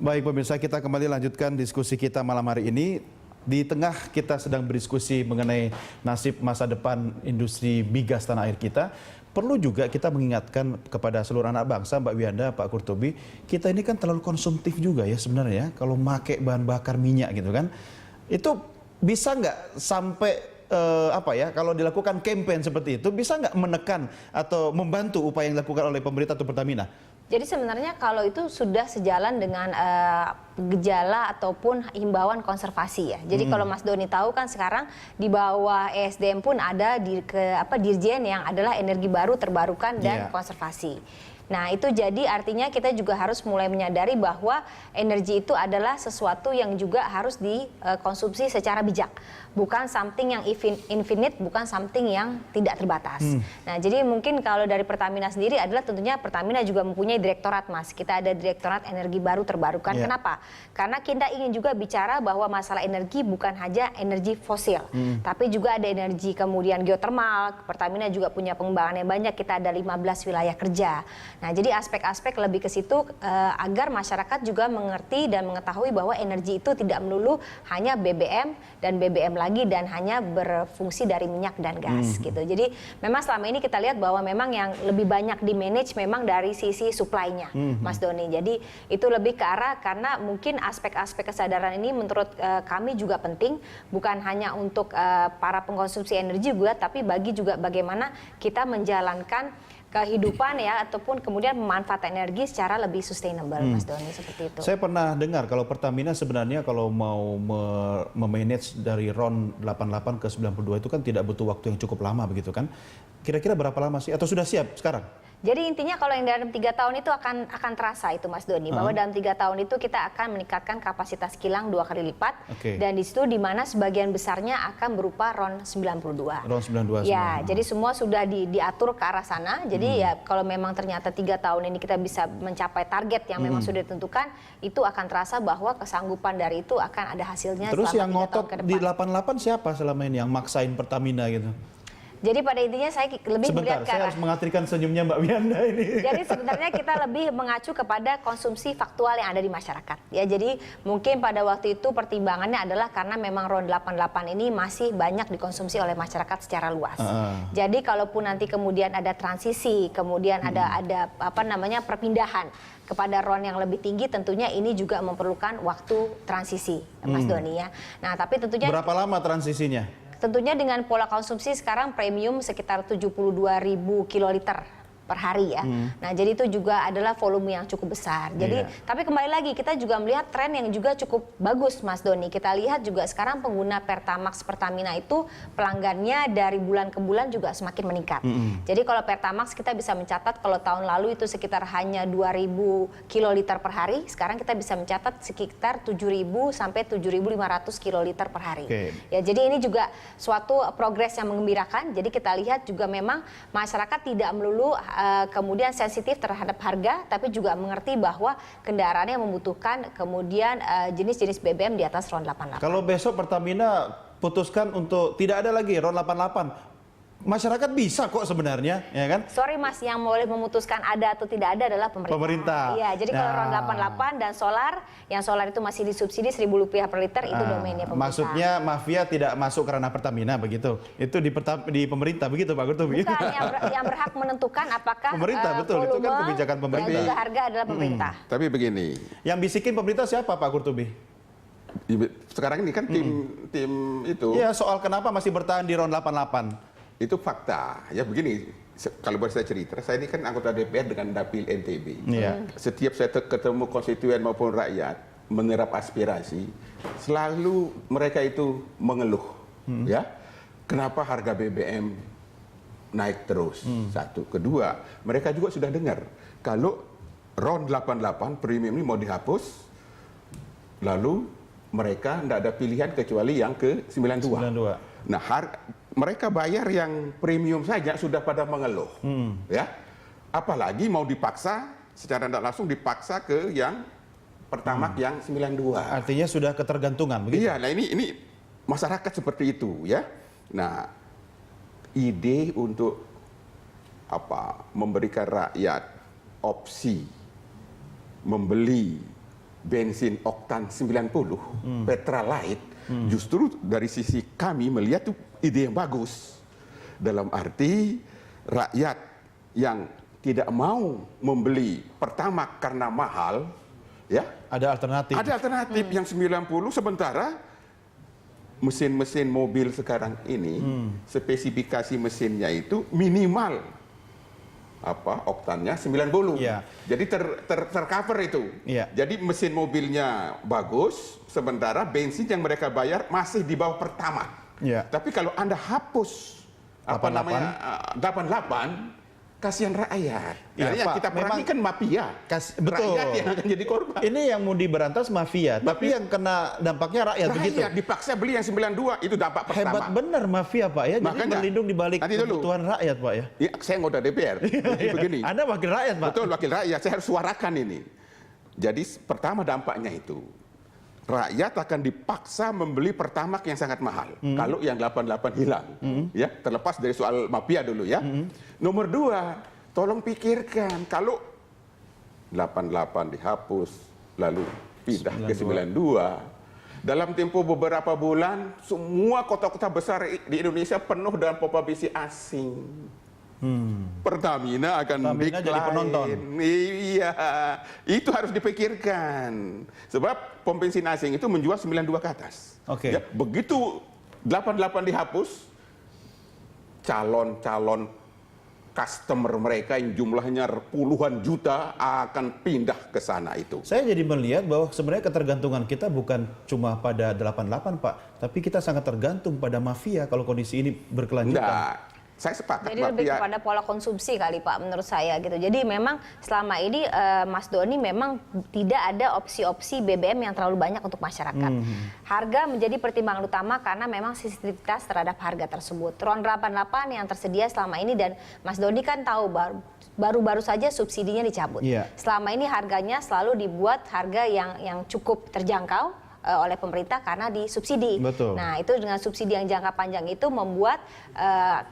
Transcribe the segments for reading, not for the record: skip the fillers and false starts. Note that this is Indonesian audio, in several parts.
Baik pemirsa, kita kembali lanjutkan diskusi kita malam hari ini. Di tengah kita sedang berdiskusi mengenai nasib masa depan industri migas tanah air kita, perlu juga kita mengingatkan kepada seluruh anak bangsa, Mbak Wiyanda, Pak Qurtubi, kita ini kan terlalu konsumtif juga ya sebenarnya, kalau pakai bahan bakar minyak gitu kan. Itu bisa nggak sampai kalau dilakukan campaign seperti itu, bisa nggak menekan atau membantu upaya yang dilakukan oleh pemerintah atau Pertamina? Jadi sebenarnya kalau itu sudah sejalan dengan gejala ataupun himbauan konservasi ya. Jadi kalau Mas Doni tahu kan sekarang di bawah ESDM pun ada Dirjen yang adalah energi baru terbarukan dan konservasi. Nah itu jadi artinya kita juga harus mulai menyadari bahwa energi itu adalah sesuatu yang juga harus dikonsumsi secara bijak. Bukan something yang infinite, bukan something yang tidak terbatas. Nah jadi mungkin kalau dari Pertamina sendiri adalah tentunya Pertamina juga mempunyai direktorat Mas. Kita ada direktorat energi baru terbarukan. Kenapa? Karena kita ingin juga bicara bahwa masalah energi bukan hanya energi fosil. Tapi juga ada energi kemudian geotermal. Pertamina juga punya pengembangan yang banyak. Kita ada 15 wilayah kerja. Nah, jadi aspek-aspek lebih ke situ agar masyarakat juga mengerti dan mengetahui bahwa energi itu tidak melulu hanya BBM dan BBM lagi dan hanya berfungsi dari minyak dan gas gitu. Jadi memang selama ini kita lihat bahwa memang yang lebih banyak di manage memang dari sisi supply-nya, Mas Doni. Jadi itu lebih ke arah karena mungkin aspek-aspek kesadaran ini menurut kami juga penting bukan hanya untuk para pengkonsumsi energi juga, tapi bagi juga bagaimana kita menjalankan kehidupan ya ataupun kemudian memanfaatkan energi secara lebih sustainable, Mas Doni, seperti itu. Saya pernah dengar kalau Pertamina sebenarnya kalau mau memanage dari RON 88 ke 92 itu kan tidak butuh waktu yang cukup lama begitu kan? Kira-kira berapa lama sih? Atau sudah siap sekarang? Jadi intinya kalau yang dalam 3 tahun itu akan terasa itu Mas Doni, bahwa dalam 3 tahun itu kita akan meningkatkan kapasitas kilang 2 kali lipat, dan di situ di mana sebagian besarnya akan berupa RON 92. RON 92 ya, jadi semua sudah diatur ke arah sana. Jadi ya kalau memang ternyata 3 tahun ini kita bisa mencapai target yang memang sudah ditentukan, itu akan terasa bahwa kesanggupan dari itu akan ada hasilnya. Terus yang selama 3 tahun ngotot ke depan. di 88 siapa selama ini yang maksain Pertamina gitu? Jadi pada intinya saya lebih Sebentar, melihat saya harus mengatrikan senyumnya Mbak Wiyanda ini. Jadi sebenarnya kita lebih mengacu kepada konsumsi faktual yang ada di masyarakat. Ya, jadi mungkin pada waktu itu pertimbangannya adalah karena memang RON 88 ini masih banyak dikonsumsi oleh masyarakat secara luas. Jadi kalaupun nanti kemudian ada transisi, kemudian ada perpindahan kepada RON yang lebih tinggi, tentunya ini juga memerlukan waktu transisi, Mas Doni ya. Nah, tapi tentunya berapa lama transisinya? Tentunya dengan pola konsumsi sekarang premium sekitar 72.000 kiloliter per hari ya. Nah, jadi itu juga adalah volume yang cukup besar. Jadi, tapi kembali lagi kita juga melihat tren yang juga cukup bagus, Mas Doni. Kita lihat juga sekarang pengguna Pertamax Pertamina itu pelanggannya dari bulan ke bulan juga semakin meningkat. Jadi kalau Pertamax kita bisa mencatat kalau tahun lalu itu sekitar hanya 2.000 kiloliter per hari, sekarang kita bisa mencatat sekitar 7.000 sampai 7.500 kiloliter per hari. Ya, jadi ini juga suatu progres yang menggembirakan. Jadi kita lihat juga memang masyarakat tidak melulu kemudian sensitif terhadap harga, tapi juga mengerti bahwa kendaraannya membutuhkan kemudian jenis-jenis BBM di atas RON 88. Kalau besok Pertamina putuskan untuk tidak ada lagi RON 88, masyarakat bisa kok sebenarnya, ya kan? Sorry Mas, yang boleh memutuskan ada atau tidak ada adalah pemerintah. Iya, jadi kalau RON 88 dan solar, yang solar itu masih disubsidi Rp1.000 per liter, itu domainnya pemerintah. Maksudnya mafia tidak masuk karena Pertamina begitu? Itu di pemerintah begitu Pak Qurtubi? Bukan, yang berhak menentukan apakah pemerintah, betul, volume, itu kan kebijakan pemerintah. dan juga harga adalah pemerintah. Tapi begini. Yang bisikin pemerintah siapa Pak Qurtubi? Sekarang ini kan tim itu. Iya, soal kenapa masih bertahan di RON 88. Itu fakta. Ya begini, kalau boleh saya cerita, saya ini kan anggota DPR dengan Dapil NTB. Setiap saya ketemu konstituen maupun rakyat menyerap aspirasi, selalu mereka itu mengeluh, ya. Kenapa harga BBM naik terus? Satu, kedua, mereka juga sudah dengar kalau RON 88 premium ini mau dihapus, lalu mereka tidak ada pilihan kecuali yang ke 92. Nah, mereka bayar yang premium saja sudah pada mengeluh, ya. Apalagi mau dipaksa secara tidak langsung dipaksa ke yang Pertamax yang 92. Artinya sudah ketergantungan, begitu? Iya, nah ini masyarakat seperti itu, ya. Nah, ide untuk memberikan rakyat opsi membeli bensin oktan 90, Petralite, justru dari sisi kami melihat itu ide yang bagus. Dalam arti rakyat yang tidak mau membeli Pertamax karena mahal, ya Ada alternatif. ada alternatif yang 90, sementara mesin-mesin mobil sekarang ini spesifikasi mesinnya itu minimal oktannya 90. Iya. Jadi tercover itu. Iya. Jadi mesin mobilnya bagus, sementara bensin yang mereka bayar masih di bawah Pertamax. Iya. Tapi kalau Anda hapus 88, kasihan rakyat. Iya, Yang Pak, kita perangi kan mafia. Betul. Rakyat yang akan jadi korban. Ini yang mau diberantas mafia, tapi yang kena dampaknya rakyat, begitu. Rakyat dipaksa beli yang 92, itu dampak pertama. Hebat benar mafia, Pak, ya. Jadi Makanya, berlindung di balik nanti dulu. kebutuhan rakyat, Pak, ya. Ya, saya anggota DPR. Jadi begini. Anda wakil rakyat, Pak. Betul, wakil rakyat. Saya harus suarakan ini. Jadi pertama dampaknya itu, rakyat akan dipaksa membeli Pertamax yang sangat mahal. Kalau yang 88 hilang, ya terlepas dari soal mafia dulu ya. Nomor 2, tolong pikirkan kalau 88 dihapus, lalu pindah ke 92. Dalam tempo beberapa bulan, semua kota-kota besar di Indonesia penuh dengan pompa bensin asing. Pertamina akan Pertamina jadi penonton. Iya, itu harus dipikirkan. Sebab pom bensin asing itu menjual 92 ke atas. Oke. Ya, begitu 88 dihapus, calon-calon customer mereka yang jumlahnya puluhan juta akan pindah ke sana itu. Saya jadi melihat bahwa sebenarnya ketergantungan kita bukan cuma pada 88, Pak, tapi kita sangat tergantung pada mafia kalau kondisi ini berkelanjutan. Enggak. Saya sepakat. Jadi lebih kepada pola konsumsi kali Pak menurut saya gitu. Jadi memang selama ini Mas Doni memang tidak ada opsi-opsi BBM yang terlalu banyak untuk masyarakat. Harga menjadi pertimbangan utama karena memang sensitivitas terhadap harga tersebut. RON 88 yang tersedia selama ini, dan Mas Doni kan tahu baru-baru saja subsidinya dicabut. Iya. Selama ini harganya selalu dibuat harga yang cukup terjangkau oleh pemerintah karena disubsidi. Betul. Nah, itu dengan subsidi yang jangka panjang itu membuat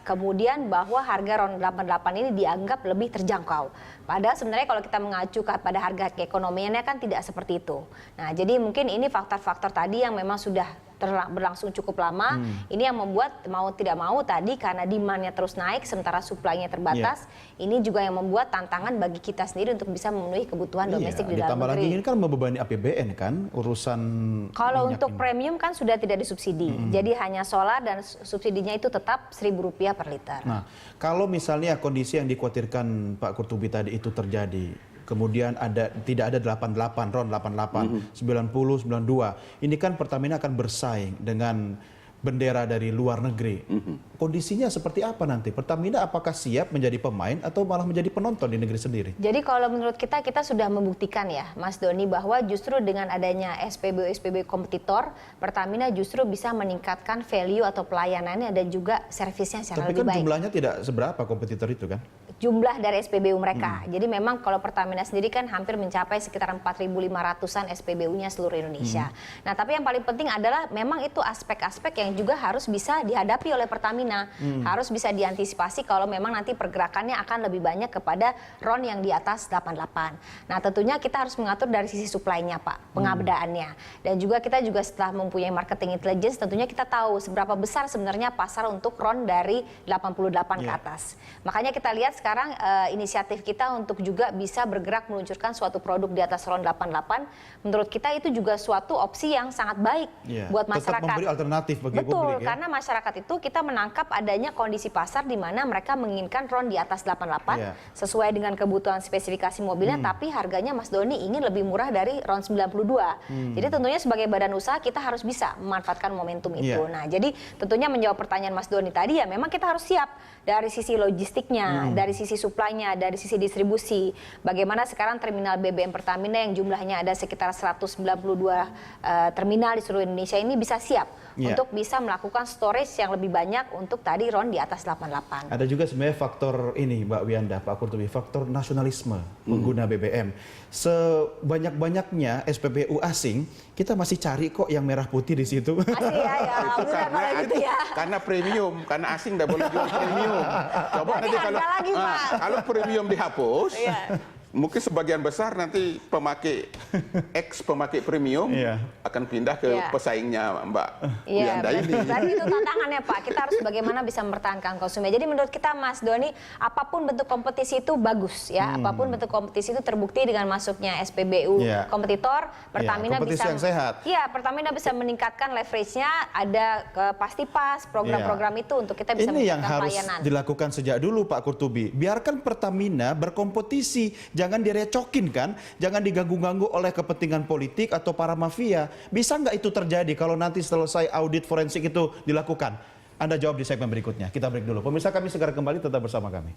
kemudian bahwa harga RON 88 ini dianggap lebih terjangkau. Padahal sebenarnya kalau kita mengacu pada harga keekonomiannya kan tidak seperti itu. Nah, jadi mungkin ini faktor-faktor tadi yang memang sudah berlangsung cukup lama. Ini yang membuat mau tidak mau tadi karena demand-nya terus naik sementara supply-nya terbatas. Ini juga yang membuat tantangan bagi kita sendiri untuk bisa memenuhi kebutuhan domestik di dalam ditambah lagi negeri. ini kan membebani APBN kan urusan Kalau minyak untuk ini. premium kan sudah tidak disubsidi. Jadi hanya solar dan subsidinya itu tetap Rp1.000 per liter. Nah, kalau misalnya kondisi yang dikhawatirkan Pak Kurtubi tadi itu terjadi, kemudian tidak ada 88, RON 88, 90, 92. Ini kan Pertamina akan bersaing dengan bendera dari luar negeri. Kondisinya seperti apa nanti? Pertamina apakah siap menjadi pemain atau malah menjadi penonton di negeri sendiri? Jadi kalau menurut kita sudah membuktikan ya Mas Doni bahwa justru dengan adanya SPBU kompetitor, Pertamina justru bisa meningkatkan value atau pelayanannya dan juga servisnya secara Tapi lebih kan baik. jumlahnya tidak seberapa kompetitor itu kan? Jumlah dari SPBU mereka. Jadi memang kalau Pertamina sendiri kan hampir mencapai sekitar 4.500-an SPBU-nya seluruh Indonesia. Nah, tapi yang paling penting adalah memang itu aspek-aspek yang juga harus bisa dihadapi oleh Pertamina. Harus bisa diantisipasi kalau memang nanti pergerakannya akan lebih banyak kepada RON yang di atas 88. Nah, tentunya kita harus mengatur dari sisi supply-nya, Pak, pengabdaannya. Dan juga kita setelah mempunyai marketing intelligence, tentunya kita tahu seberapa besar sebenarnya pasar untuk RON dari 88 ke atas. Makanya kita lihat sekarang inisiatif kita untuk juga bisa bergerak meluncurkan suatu produk di atas RON 88, menurut kita itu juga suatu opsi yang sangat baik buat masyarakat. Tetap memberi alternatif bagi Betul, publik ya. karena masyarakat itu kita menangkap adanya kondisi pasar di mana mereka menginginkan RON di atas 88 sesuai dengan kebutuhan spesifikasi mobilnya, tapi harganya Mas Doni ingin lebih murah dari RON 92. Jadi tentunya sebagai badan usaha kita harus bisa memanfaatkan momentum itu. Nah, jadi tentunya menjawab pertanyaan Mas Doni tadi ya memang kita harus siap dari sisi logistiknya, dari sisi supply-nya, dari sisi distribusi. Bagaimana sekarang terminal BBM Pertamina yang jumlahnya ada sekitar 192 terminal di seluruh Indonesia ini bisa siap untuk bisa melakukan storage yang lebih banyak untuk tadi RON di atas 88. Ada juga sebenarnya faktor ini Mbak Wiyanda, Pak Kurtubi, faktor nasionalisme pengguna BBM. Sebanyak-banyaknya SPBU asing, kita masih cari kok yang merah putih di situ. Asli ya, Itu karena premium, karena asing tidak boleh jual premium. Coba nanti harga lagi, Pak. kalau premium dihapus, mungkin sebagian besar nanti pemakai pemakai premium Iya. akan pindah ke Iya. pesaingnya Mbak Iya, Wiyanda ini. berarti itu tantangannya Pak. Kita harus bagaimana bisa mempertahankan konsumen. Jadi menurut kita Mas Doni, apapun bentuk kompetisi itu bagus ya. Apapun bentuk kompetisi itu terbukti dengan masuknya SPBU Iya. kompetitor, Pertamina kompetisi bisa yang sehat. Iya, Pertamina bisa meningkatkan leverage-nya, ada Pasti Pas, program-program itu untuk kita bisa Ini yang meningkatkan harus pelayanan. dilakukan sejak dulu Pak Kurtubi. Biarkan Pertamina berkompetisi, jangan direcokin kan, jangan diganggu-ganggu oleh kepentingan politik atau para mafia. Bisa nggak itu terjadi kalau nanti selesai audit forensik itu dilakukan? Anda jawab di segmen berikutnya. Kita break dulu. Pemirsa, kami segera kembali, tetap bersama kami.